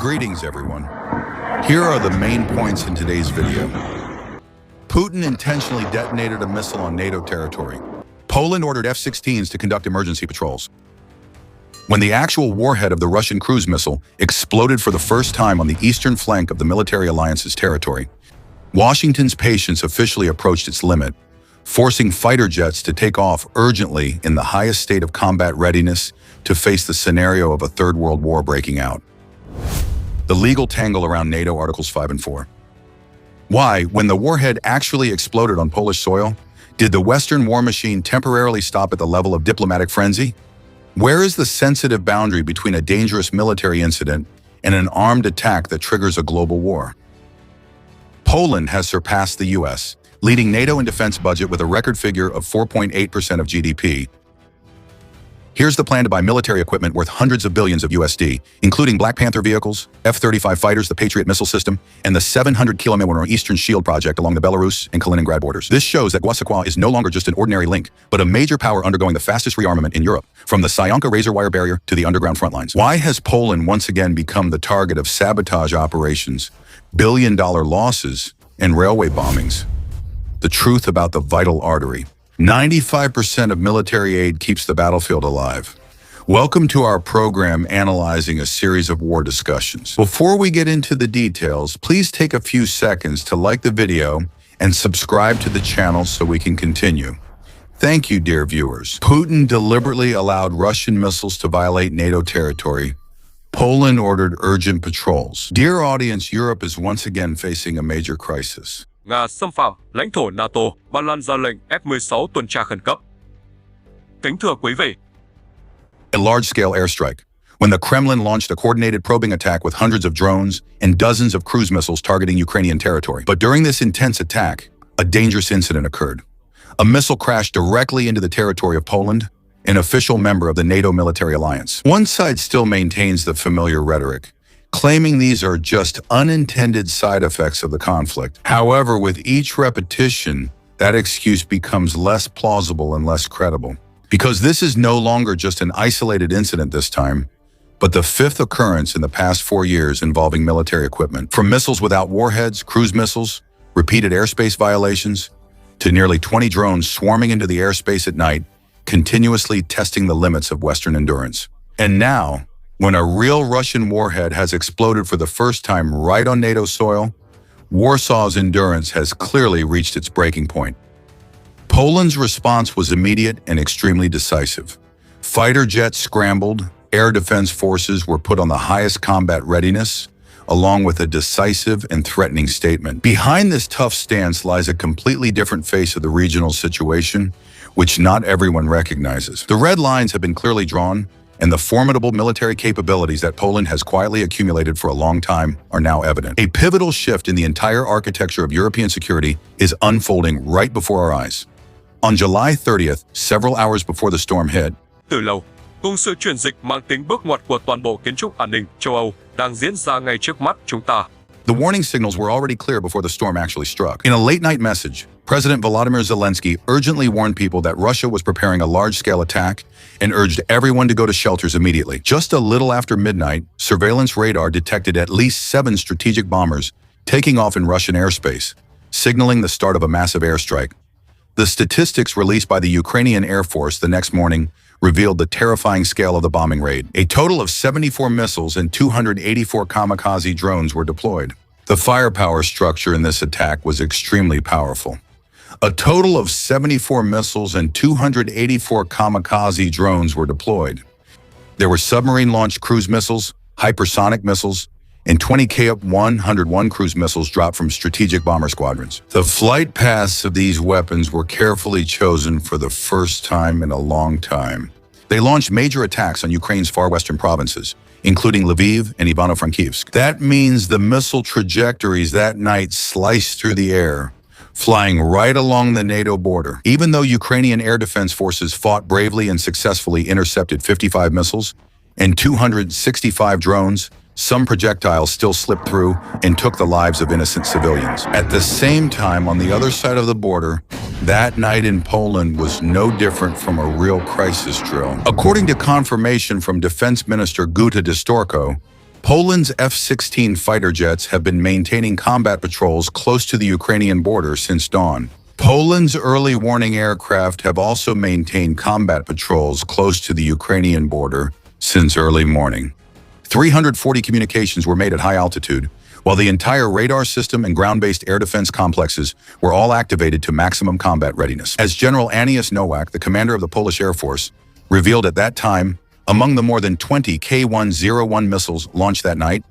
Greetings, everyone. Here are the main points in today's video. Putin intentionally detonated a missile on NATO territory. Poland ordered F-16s to conduct emergency patrols. When the actual warhead of the Russian cruise missile exploded for the first time on the eastern flank of the military alliance's territory, Washington's patience officially approached its limit, forcing fighter jets to take off urgently in the highest state of combat readiness to face the scenario of a Third World War breaking out. The legal tangle around NATO Articles 5 and 4. Why, when the warhead actually exploded on Polish soil, did the Western war machine temporarily stop at the level of diplomatic frenzy? Where is the sensitive boundary between a dangerous military incident and an armed attack that triggers a global war? Poland has surpassed the US, leading NATO in defense budget with a record figure of 4.8% of GDP. Here's the plan to buy military equipment worth hundreds of billions of USD, including Black Panther vehicles, F-35 fighters, the Patriot missile system, and the 700-kilometer Eastern Shield project along the Belarus and Kaliningrad borders. This shows that Guasakwa is no longer just an ordinary link, but a major power undergoing the fastest rearmament in Europe, from the Syonka razor wire barrier to the underground front lines. Why has Poland once again become the target of sabotage operations, billion-dollar losses, and railway bombings? The truth about the vital artery. 95% of military aid keeps the battlefield alive. Welcome to our program analyzing a series of war discussions. Before we get into the details, please take a few seconds to like the video and subscribe to the channel so we can continue. Thank you, dear viewers. Putin deliberately allowed Russian missiles to violate NATO territory. Poland ordered urgent patrols. Dear audience, Europe is once again facing a major crisis. Nga xâm phạm lãnh thổ NATO, Ba Lan ra lệnh F-16 tuần tra khẩn cấp. Kính thưa quý vị. A large-scale airstrike, when the Kremlin launched a coordinated probing attack with hundreds of drones and dozens of cruise missiles targeting Ukrainian territory. But during this intense attack, a dangerous incident occurred. A missile crashed directly into the territory of Poland, an official member of the NATO military alliance. One side still maintains the familiar rhetoric, claiming these are just unintended side effects of the conflict. However, with each repetition, that excuse becomes less plausible and less credible. Because this is no longer just an isolated incident this time, but the fifth occurrence in the past 4 years involving military equipment. From missiles without warheads, cruise missiles, repeated airspace violations, to nearly 20 drones swarming into the airspace at night, continuously testing the limits of Western endurance. And now, when a real Russian warhead has exploded for the first time right on NATO soil, Warsaw's endurance has clearly reached its breaking point. Poland's response was immediate and extremely decisive. Fighter jets scrambled, air defense forces were put on the highest combat readiness, along with a decisive and threatening statement. Behind this tough stance lies a completely different face of the regional situation, which not everyone recognizes. The red lines have been clearly drawn, and the formidable military capabilities that Poland has quietly accumulated for a long time are now evident. A pivotal shift in the entire architecture of European security is unfolding right before our eyes. On July 30th, several hours before the storm hit, Từ lâu, cùng sự chuyển dịch mang tính bước ngoặt của toàn bộ kiến trúc an ninh châu Âu đang diễn ra ngay trước mắt chúng ta. The warning signals were already clear before the storm actually struck. In a late-night message, President Volodymyr Zelensky urgently warned people that Russia was preparing a large-scale attack and urged everyone to go to shelters immediately. Just a little after midnight, surveillance radar detected at least 7 strategic bombers taking off in Russian airspace, signaling the start of a massive airstrike. The statistics released by the Ukrainian Air Force the next morning revealed the terrifying scale of the bombing raid. A total of 74 missiles and 284 kamikaze drones were deployed. The firepower structure in this attack was extremely powerful. A total of 74 missiles and 284 kamikaze drones were deployed. There were submarine-launched cruise missiles, hypersonic missiles, and 20 Kf-101 cruise missiles dropped from strategic bomber squadrons. The flight paths of these weapons were carefully chosen for the first time in a long time. They launched major attacks on Ukraine's far western provinces, including Lviv and Ivano-Frankivsk. That means the missile trajectories that night sliced through the air, flying right along the NATO border. Even though Ukrainian air defense forces fought bravely and successfully intercepted 55 missiles and 265 drones, some projectiles still slipped through and took the lives of innocent civilians. At the same time, on the other side of the border, that night in Poland was no different from a real crisis drill. According to confirmation from Defense Minister Guta Distorko, Poland's F-16 fighter jets have been maintaining combat patrols close to the Ukrainian border since dawn. Poland's early warning aircraft have also maintained combat patrols close to the Ukrainian border since early morning. 340 communications were made at high altitude, while the entire radar system and ground-based air defense complexes were all activated to maximum combat readiness. As General Anius Nowak, the commander of the Polish Air Force, revealed at that time, among the more than 20 K-101 missiles launched that night,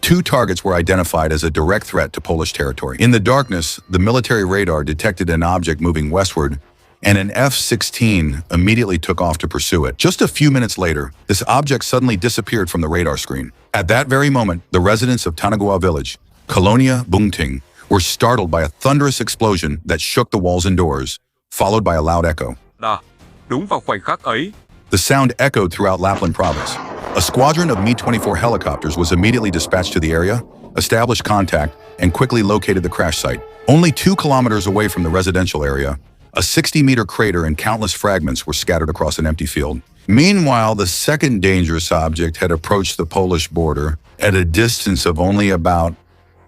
2 targets were identified as a direct threat to Polish territory. In the darkness, the military radar detected an object moving westward, and an F-16 immediately took off to pursue it. Just a few minutes later, this object suddenly disappeared from the radar screen. At that very moment, the residents of Tanagawa village, Kolonia Bungting, were startled by a thunderous explosion that shook the walls and doors, followed by a loud echo. Đúng vào khoảnh khắc ấy, The sound echoed throughout Lapland province. A squadron of Mi-24 helicopters was immediately dispatched to the area, established contact, and quickly located the crash site. Only 2 kilometers away from the residential area, a 60-meter crater and countless fragments were scattered across an empty field. Meanwhile, the second dangerous object had approached the Polish border at a distance of only about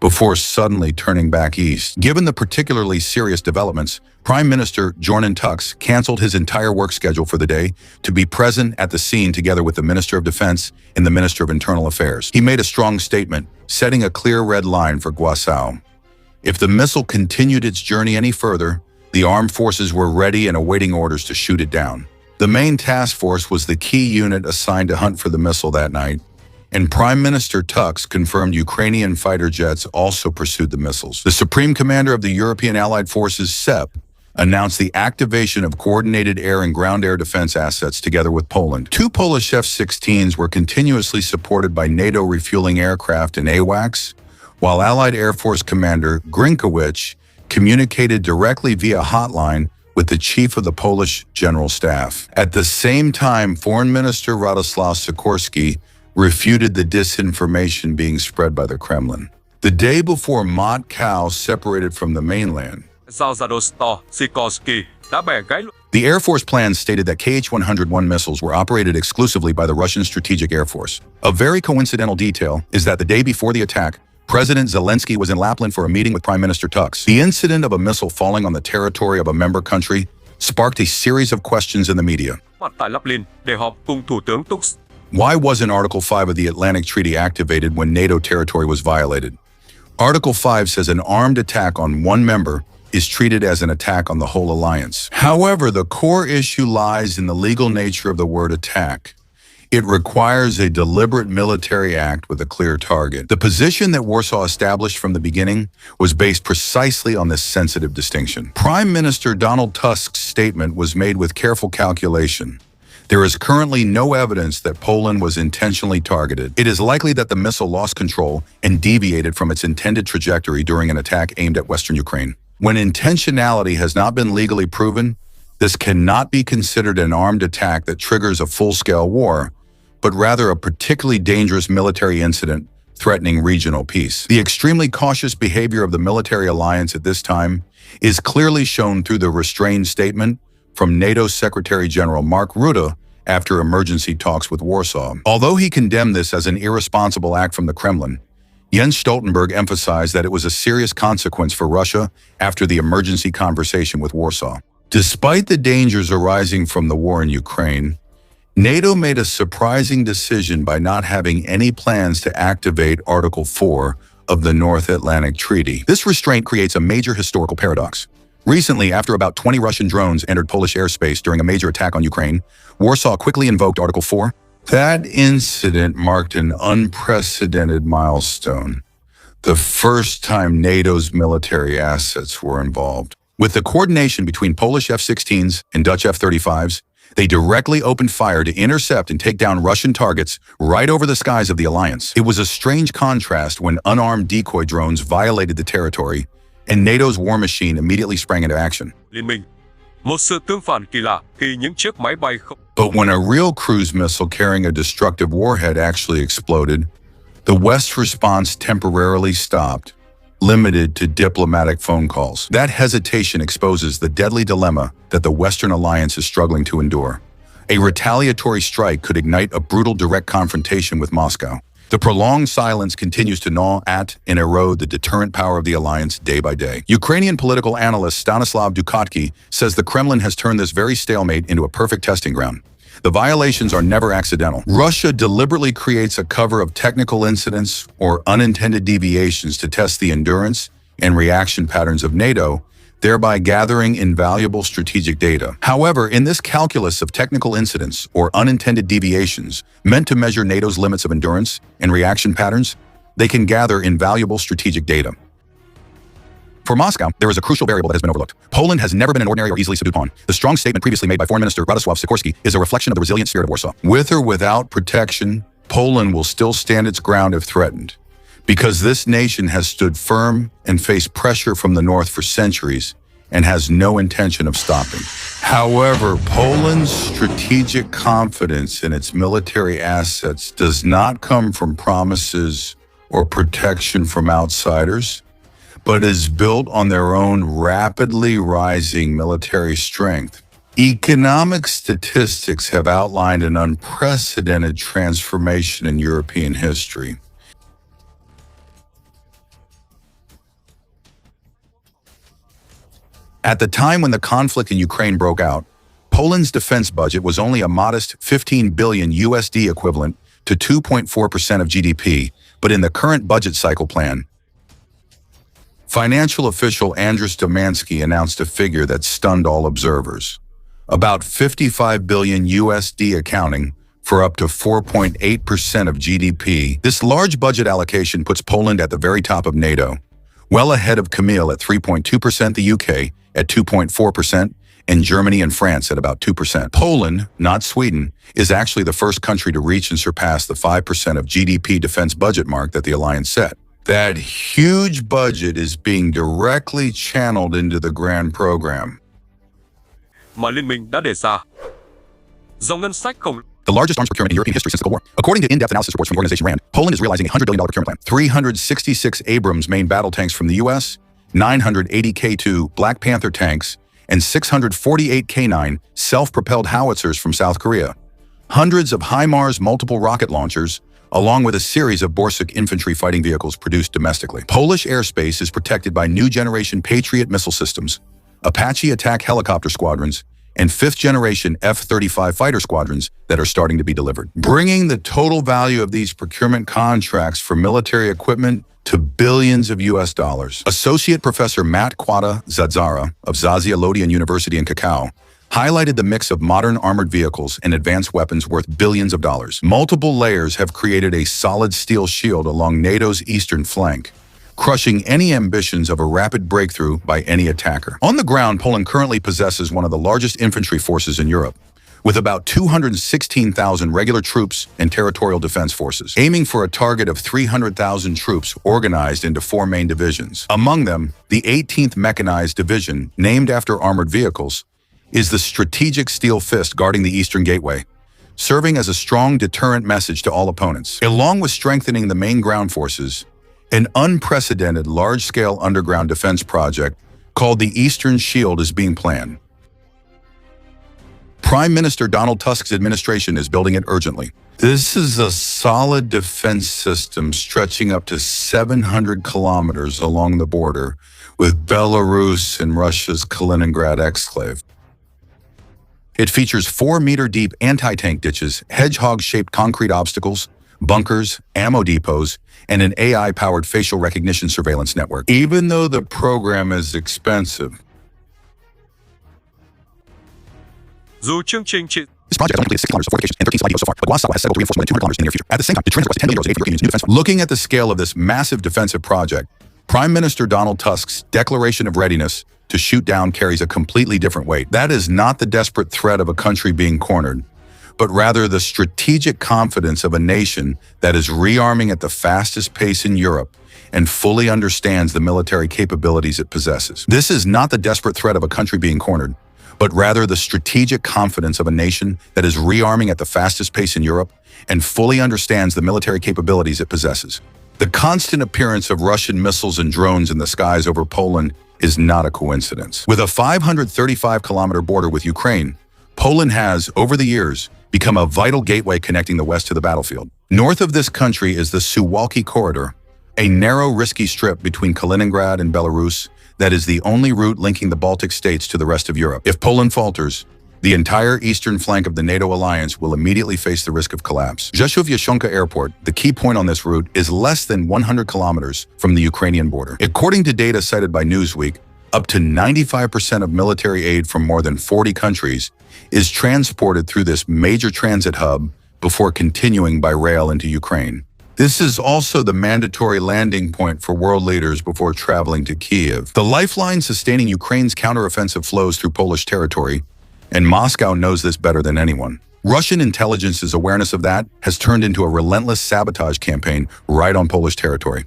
before suddenly turning back east. Given the particularly serious developments, Prime Minister Jordan Tux canceled his entire work schedule for the day to be present at the scene together with the Minister of Defense and the Minister of Internal Affairs. He made a strong statement, setting a clear red line for Gwasaw. If the missile continued its journey any further, the armed forces were ready and awaiting orders to shoot it down. The main task force was the key unit assigned to hunt for the missile that night, and Prime Minister Tux confirmed Ukrainian fighter jets also pursued the missiles. The Supreme Commander of the European Allied Forces, SEP, announced the activation of coordinated air and ground air defense assets together with Poland. 2 Polish F-16s were continuously supported by NATO refueling aircraft and AWACS, while Allied Air Force Commander Grinkowicz communicated directly via hotline with the chief of the Polish General Staff. At the same time, Foreign Minister Radoslaw Sikorski refuted the disinformation being spread by the Kremlin. The day before Moscow separated from the mainland, Sikorski đã bẻ gãy. The Air Force plans stated that Kh-101 missiles were operated exclusively by the Russian Strategic Air Force. A very coincidental detail is that the day before the attack, President Zelensky was in Lapland for a meeting with Prime Minister Tux. The incident of a missile falling on the territory of a member country sparked a series of questions in the media. Mặt tại Lapland để họp cùng Thủ tướng Tux. Why wasn't Article 5 of the Atlantic Treaty activated when NATO territory was violated? Article 5 says an armed attack on one member is treated as an attack on the whole alliance. However, the core issue lies in the legal nature of the word attack. It requires a deliberate military act with a clear target. The position that Warsaw established from the beginning was based precisely on this sensitive distinction. Prime Minister Donald Tusk's statement was made with careful calculation. There is currently no evidence that Poland was intentionally targeted. It is likely that the missile lost control and deviated from its intended trajectory during an attack aimed at Western Ukraine. When intentionality has not been legally proven, this cannot be considered an armed attack that triggers a full-scale war, but rather a particularly dangerous military incident threatening regional peace. The extremely cautious behavior of the military alliance at this time is clearly shown through the restrained statement from NATO Secretary General Mark Rutte after emergency talks with Warsaw. Although he condemned this as an irresponsible act from the Kremlin, Jens Stoltenberg emphasized that it was a serious consequence for Russia after the emergency conversation with Warsaw. Despite the dangers arising from the war in Ukraine, NATO made a surprising decision by not having any plans to activate Article 4 of the North Atlantic Treaty. This restraint creates a major historical paradox. Recently, after about 20 Russian drones entered Polish airspace during a major attack on Ukraine, Warsaw quickly invoked Article 4. That incident marked an unprecedented milestone, the first time NATO's military assets were involved. With the coordination between Polish F-16s and Dutch F-35s, they directly opened fire to intercept and take down Russian targets right over the skies of the alliance. It was a strange contrast when unarmed decoy drones violated the territory, and NATO's war machine immediately sprang into action. Liên minh. Một sự tương phản kỳ lạ khi những chiếc máy bay không. But when a real cruise missile carrying a destructive warhead actually exploded, the West's response temporarily stopped, limited to diplomatic phone calls. That hesitation exposes the deadly dilemma that the Western alliance is struggling to endure. A retaliatory strike could ignite a brutal direct confrontation with Moscow. The prolonged silence continues to gnaw at and erode the deterrent power of the alliance day by day. Ukrainian political analyst Stanislav Dukatsky says the Kremlin has turned this very stalemate into a perfect testing ground. The violations are never accidental. Russia deliberately creates a cover of technical incidents or unintended deviations to test the endurance and reaction patterns of NATO, thereby gathering invaluable strategic data. However, in this calculus of technical incidents or unintended deviations meant to measure NATO's limits of endurance and reaction patterns, they can gather invaluable strategic data. For Moscow, there is a crucial variable that has been overlooked. Poland has never been an ordinary or easily subdued pawn. The strong statement previously made by Foreign Minister Radosław Sikorski is a reflection of the resilient spirit of Warsaw. With or without protection, Poland will still stand its ground if threatened, because this nation has stood firm and faced pressure from the north for centuries and has no intention of stopping. However, Poland's strategic confidence in its military assets does not come from promises or protection from outsiders, but is built on their own rapidly rising military strength. Economic statistics have outlined an unprecedented transformation in European history. At the time when the conflict in Ukraine broke out, Poland's defense budget was only a modest 15 billion USD equivalent to 2.4% of GDP, but in the current budget cycle plan, financial official Andrzej Domański announced a figure that stunned all observers. About 55 billion USD accounting for up to 4.8% of GDP. This large budget allocation puts Poland at the very top of NATO, well ahead of Camille at 3.2%, the UK at 2.4%, and Germany and France at about 2%. Poland, not Sweden, is actually the first country to reach and surpass the 5% of GDP defense budget mark that the alliance set. That huge budget is being directly channeled into the grand program mà Liên minh đã đề ra. Dòng ngân sách khổng the largest arms procurement in European history since the Cold War. According to in-depth analysis reports from the organization RAND, Poland is realizing a $100 billion procurement plan. 366 Abrams main battle tanks from the U.S., 980 K2 Black Panther tanks, and 648 K9 self-propelled howitzers from South Korea. Hundreds of HIMARS multiple rocket launchers, along with a series of Borsuk infantry fighting vehicles produced domestically. Polish airspace is protected by new generation Patriot missile systems, Apache attack helicopter squadrons, and fifth-generation F-35 fighter squadrons that are starting to be delivered, bringing the total value of these procurement contracts for military equipment to billions of US dollars. Associate Professor Matt Kłada-Zadzara of Zazialodian University in Krakow highlighted the mix of modern armored vehicles and advanced weapons worth billions of dollars. Multiple layers have created a solid steel shield along NATO's eastern flank, crushing any ambitions of a rapid breakthrough by any attacker. On the ground, Poland currently possesses one of the largest infantry forces in Europe, with about 216,000 regular troops and territorial defense forces, aiming for a target of 300,000 troops organized into 4 main divisions. Among them, the 18th Mechanized Division, named after armored vehicles, is the strategic steel fist guarding the Eastern Gateway, serving as a strong deterrent message to all opponents. Along with strengthening the main ground forces, an unprecedented large-scale underground defense project called the Eastern Shield is being planned. Prime Minister Donald Tusk's administration is building it urgently. This is a solid defense system stretching up to 700 kilometers along the border with Belarus and Russia's Kaliningrad exclave. It features 4-meter-deep anti-tank ditches, hedgehog-shaped concrete obstacles, bunkers, ammo depots, and an AI-powered facial recognition surveillance network. Even though the program is expensive, Dù chương trình trị this project has only completed 6 kilometers of fortifications and 13 slide depots so far, but Warsaw has settled reinforcement of 200 kilometers in the near future. At the same time, Deterrence was $10 billion aid for European Union's new defense fund. Looking at the scale of this massive defensive project, Prime Minister Donald Tusk's declaration of readiness to shoot down carries a completely different weight. That is not the desperate threat of a country being cornered, but rather the strategic confidence of a nation that is rearming at the fastest pace in Europe and fully understands the military capabilities it possesses. This is not the desperate threat of a country being cornered, but rather the strategic confidence of a nation that is rearming at the fastest pace in Europe and fully understands the military capabilities it possesses. The constant appearance of Russian missiles and drones in the skies over Poland is not a coincidence. With a 535-kilometer border with Ukraine, Poland has, over the years, become a vital gateway connecting the West to the battlefield. North of this country is the Suwalki Corridor, a narrow, risky strip between Kaliningrad and Belarus that is the only route linking the Baltic states to the rest of Europe. If Poland falters, the entire eastern flank of the NATO alliance will immediately face the risk of collapse. Rzeszów-Jasionka Airport, the key point on this route, is less than 100 kilometers from the Ukrainian border. According to data cited by Newsweek, up to 95% of military aid from more than 40 countries is transported through this major transit hub before continuing by rail into Ukraine. This is also the mandatory landing point for world leaders before traveling to Kiev. The lifeline sustaining Ukraine's counteroffensive flows through Polish territory, and Moscow knows this better than anyone. Russian intelligence's awareness of that has turned into a relentless sabotage campaign right on Polish territory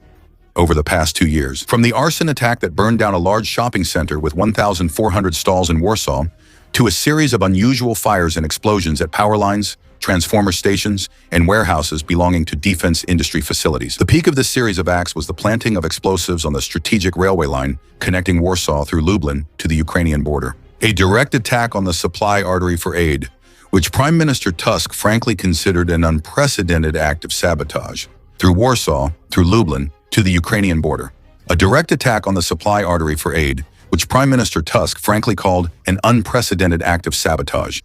over the past 2 years. From the arson attack that burned down a large shopping center with 1,400 stalls in Warsaw, to a series of unusual fires and explosions at power lines, transformer stations, and warehouses belonging to defense industry facilities. The peak of this series of acts was the planting of explosives on the strategic railway line connecting Warsaw through Lublin to the Ukrainian border. A direct attack on the supply artery for aid, which Prime Minister Tusk frankly considered an unprecedented act of sabotage, through Warsaw, through Lublin, to the Ukrainian border. A direct attack on the supply artery for aid, which Prime Minister Tusk frankly called an unprecedented act of sabotage.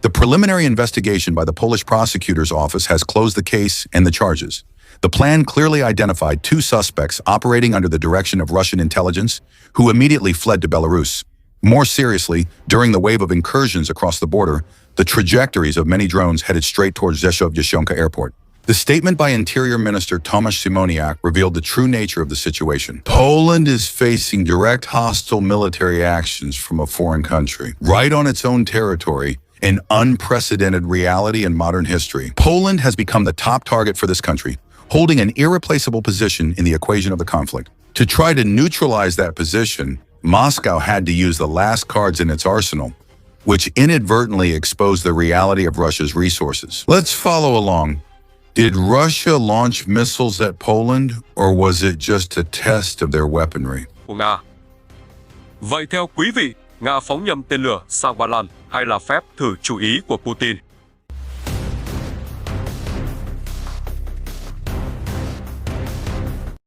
The preliminary investigation by the Polish prosecutor's office has closed the case and the charges. The plan clearly identified 2 suspects operating under the direction of Russian intelligence, who immediately fled to Belarus. More seriously, during the wave of incursions across the border, the trajectories of many drones headed straight towards Rzeszów-Jasionka Airport. The statement by Interior Minister Tomasz Siemoniak revealed the true nature of the situation. Poland is facing direct hostile military actions from a foreign country, right on its own territory, an unprecedented reality in modern history. Poland has become the top target for this country, holding an irreplaceable position in the equation of the conflict. To try to neutralize that position, Moscow had to use the last cards in its arsenal, which inadvertently exposed the reality of Russia's resources. Let's follow along. Did Russia launch missiles at Poland, or was it just a test of their weaponry? Của Nga. Vậy theo quý vị, Nga phóng nhầm tên lửa sang Ba Lan hay là phép thử chú ý của Putin?